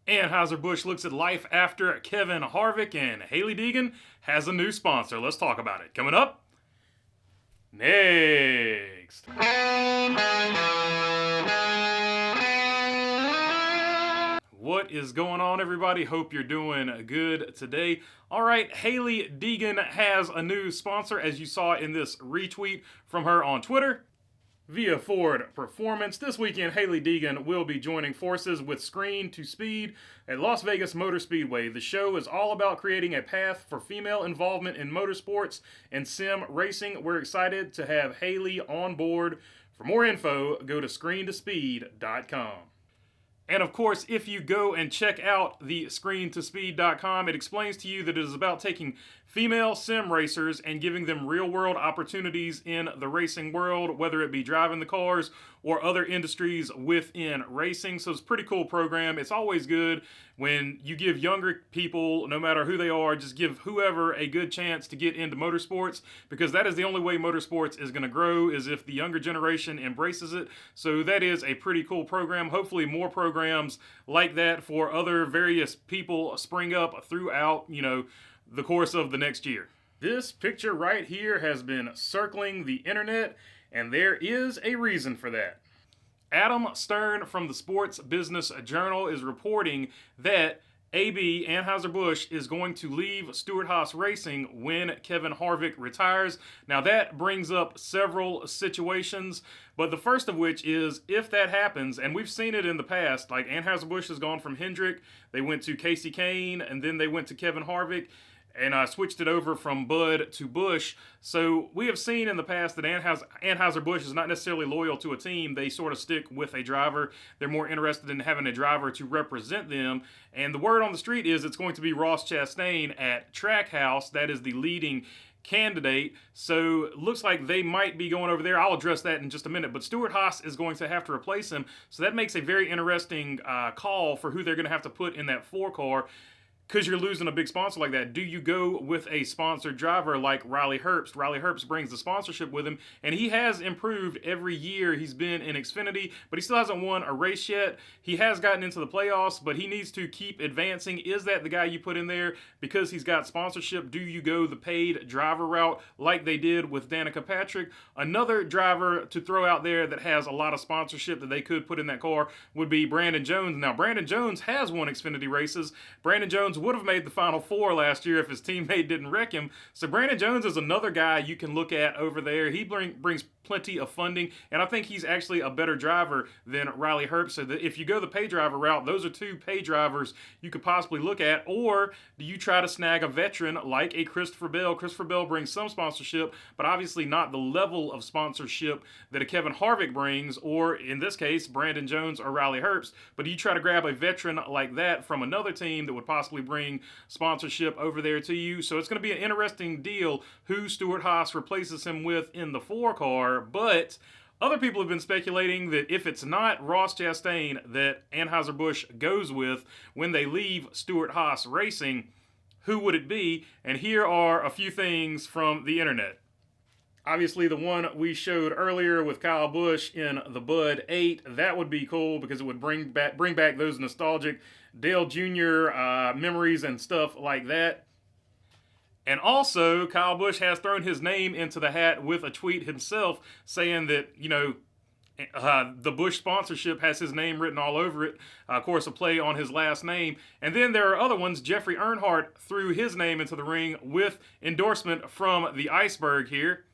Anheuser-Busch looks at life after Kevin Harvick, and Hailie Deegan has a new sponsor. Let's talk about it. Coming up next. What is going on, everybody? Hope you're doing good today. All right, Hailie Deegan has a new sponsor, as you saw in this retweet from her on Twitter. Via Ford Performance, this weekend Hailie Deegan will be joining forces with Screen to Speed at Las Vegas Motor Speedway. The show is all about creating a path for female involvement in motorsports and sim racing. We're excited to have Hailie on board. For more info, go to screentospeed.com. And of course, if you go and check out the screentospeed.com, it explains to you that it is about taking female sim racers and giving them real-world opportunities in the racing world, whether it be driving the cars or other industries within racing. So it's a pretty cool program. It's always good when you give younger people, no matter who they are, just give whoever a good chance to get into motorsports, because that is the only way motorsports is going to grow, is if the younger generation embraces it. So that is a pretty cool program. Hopefully more programs like that for other various people spring up throughout, the course of the next year. This picture right here has been circling the internet, and there is a reason for that. Adam Stern from the Sports Business Journal is reporting that AB, Anheuser-Busch, is going to leave Stewart Haas Racing when Kevin Harvick retires. Now that brings up several situations, but the first of which is, if that happens, and we've seen it in the past, like Anheuser-Busch has gone from Hendrick, they went to Casey Kane, and then they went to Kevin Harvick, and switched it over from Bud to Busch. So we have seen in the past that Anheuser-Busch is not necessarily loyal to a team. They sort of stick with a driver. They're more interested in having a driver to represent them. And the word on the street is it's going to be Ross Chastain at Trackhouse. That is the leading candidate. So it looks like they might be going over there. I'll address that in just a minute. But Stewart Haas is going to have to replace him. So that makes a very interesting call for who they're going to have to put in that 4-car. Because you're losing a big sponsor like that. Do you go with a sponsored driver like Riley Herbst? Riley Herbst brings the sponsorship with him, and he has improved every year he's been in Xfinity, but he still hasn't won a race yet. He has gotten into the playoffs, but he needs to keep advancing. Is that the guy you put in there because he's got sponsorship? Do you go the paid driver route like they did with Danica Patrick? Another driver to throw out there that has a lot of sponsorship that they could put in that car would be Brandon Jones. Now, Brandon Jones has won Xfinity races. Brandon Jones would have made the Final Four last year if his teammate didn't wreck him. So Brandon Jones is another guy you can look at over there. He brings plenty of funding, and I think he's actually a better driver than Riley Herbst. So that if you go the pay driver route, those are two pay drivers you could possibly look at. Or do you try to snag a veteran like a Christopher Bell? Christopher Bell brings some sponsorship, but obviously not the level of sponsorship that a Kevin Harvick brings, or in this case, Brandon Jones or Riley Herbst. But do you try to grab a veteran like that from another team that would possibly bring sponsorship over there to you? So it's going to be an interesting deal who Stewart Haas replaces him with in the 4-car, but other people have been speculating that if it's not Ross Chastain that Anheuser-Busch goes with when they leave Stewart Haas Racing, who would it be? And here are a few things from the internet. Obviously, the one we showed earlier with Kyle Busch in the Bud 8, that would be cool because it would bring back those nostalgic Dale Jr. Memories and stuff like that. And also, Kyle Busch has thrown his name into the hat with a tweet himself saying that, the Busch sponsorship has his name written all over it. Of course, a play on his last name. And then there are other ones. Jeffrey Earnhardt threw his name into the ring with endorsement from the Iceberg here.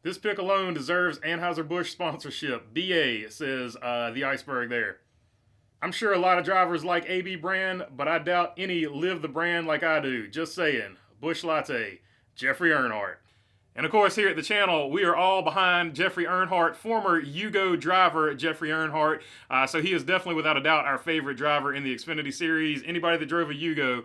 This pick alone deserves Anheuser-Busch sponsorship. BA, says the Iceberg there. I'm sure a lot of drivers like AB brand, but I doubt any live the brand like I do. Just saying. Busch Latte, Jeffery Earnhardt. And of course, here at the channel, we are all behind Jeffery Earnhardt, former Yugo driver Jeffery Earnhardt. So he is definitely, without a doubt, our favorite driver in the Xfinity Series. Anybody that drove a Yugo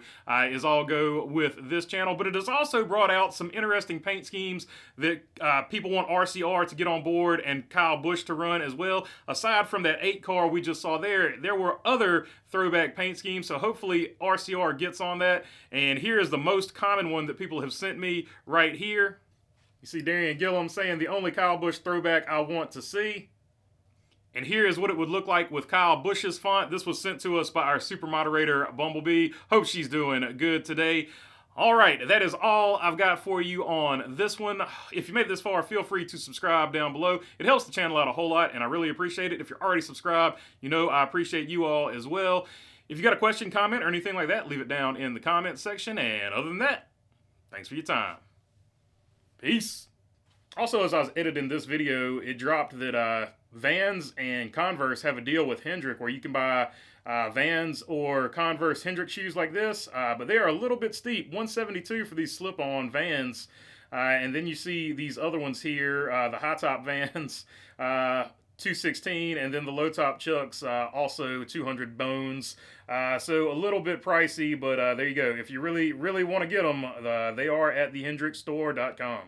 is all go with this channel. But it has also brought out some interesting paint schemes that people want RCR to get on board and Kyle Busch to run as well. Aside from that 8-car we just saw there were other throwback paint schemes. So hopefully RCR gets on that. And here is the most common one that people have sent me right here. You see Darian Gillum saying the only Kyle Busch throwback I want to see. And here is what it would look like with Kyle Busch's font. This was sent to us by our super moderator, Bumblebee. Hope she's doing good today. All right, that is all I've got for you on this one. If you made it this far, feel free to subscribe down below. It helps the channel out a whole lot, and I really appreciate it. If you're already subscribed, you know I appreciate you all as well. If you got a question, comment, or anything like that, leave it down in the comment section. And other than that, thanks for your time. Peace. Also, as I was editing this video, it dropped that Vans and Converse have a deal with Hendrick where you can buy Vans or Converse Hendrick shoes like this, but they are a little bit steep. $172 for these slip-on Vans, and then you see these other ones here, the high-top Vans, $216, and then the low-top Chucks, also 200 bones. So a little bit pricey, but there you go. If you really want to get them, they are at thehendrickstore.com.